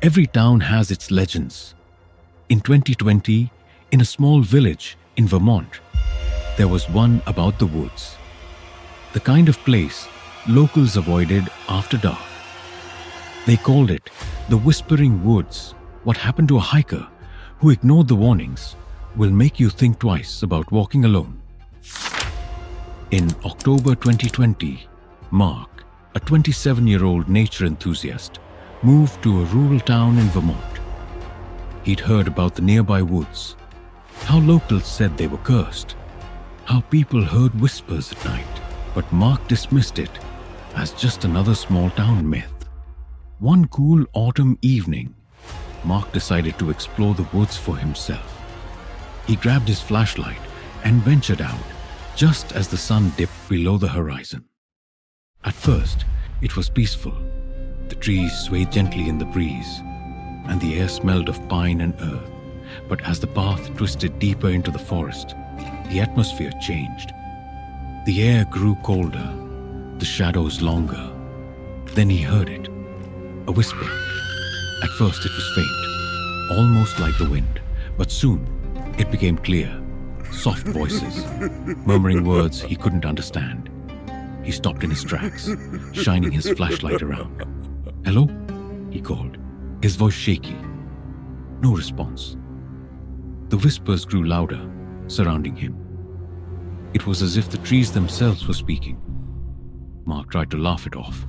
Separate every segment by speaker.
Speaker 1: Every town has its legends. In 2020, in a small village in Vermont, there was one about the woods. The kind of place locals avoided after dark. They called it the Whispering Woods. What happened to a hiker who ignored the warnings will make you think twice about walking alone. In October 2020, Mark, a 27-year-old nature enthusiast, moved to a rural town in Vermont. He'd heard about the nearby woods, how locals said they were cursed, how people heard whispers at night, but Mark dismissed it as just another small town myth. One cool autumn evening, Mark decided to explore the woods for himself. He grabbed his flashlight and ventured out just as the sun dipped below the horizon. At first, it was peaceful. The trees swayed gently in the breeze, and the air smelled of pine and earth. But as the path twisted deeper into the forest, the atmosphere changed. The air grew colder, the shadows longer. Then he heard it, a whisper. At first it was faint, almost like the wind, but soon it became clear. Soft voices, murmuring words he couldn't understand. He stopped in his tracks, shining his flashlight around. "Hello?" he called, his voice shaky. No response. The whispers grew louder, surrounding him. It was as if the trees themselves were speaking. Mark tried to laugh it off.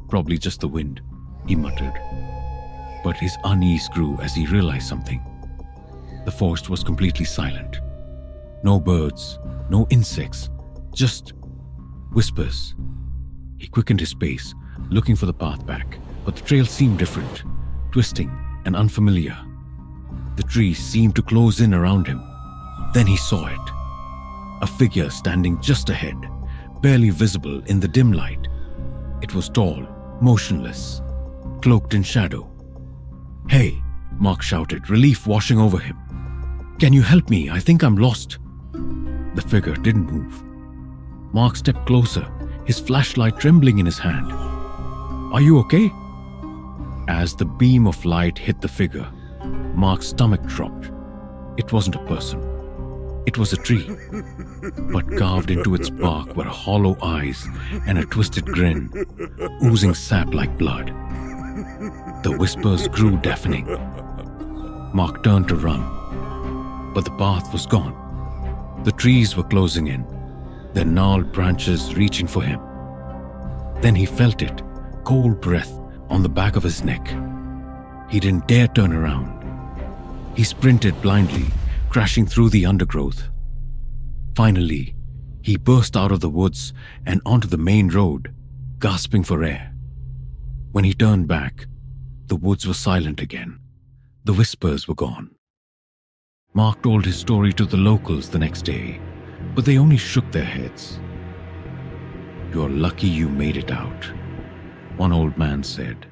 Speaker 1: "Probably just the wind," he muttered. But his unease grew as he realized something. The forest was completely silent. No birds, no insects, just whispers. He quickened his pace, looking for the path back, but the trail seemed different, twisting and unfamiliar. The trees seemed to close in around him. Then he saw it. A figure standing just ahead, barely visible in the dim light. It was tall, motionless, cloaked in shadow. "Hey," Mark shouted, relief washing over him. "Can you help me? I think I'm lost." The figure didn't move. Mark stepped closer, his flashlight trembling in his hand. "Are you okay?" As the beam of light hit the figure, Mark's stomach dropped. It wasn't a person. It was a tree, but carved into its bark were hollow eyes and a twisted grin, oozing sap like blood. The whispers grew deafening. Mark turned to run, but the path was gone. The trees were closing in, their gnarled branches reaching for him. Then he felt it, cold breath on the back of his neck. He didn't dare turn around. He sprinted blindly, crashing through the undergrowth. Finally, he burst out of the woods and onto the main road, gasping for air. When he turned back, the woods were silent again. The whispers were gone. Mark told his story to the locals the next day, but they only shook their heads. "You're lucky you made it out," one old man said.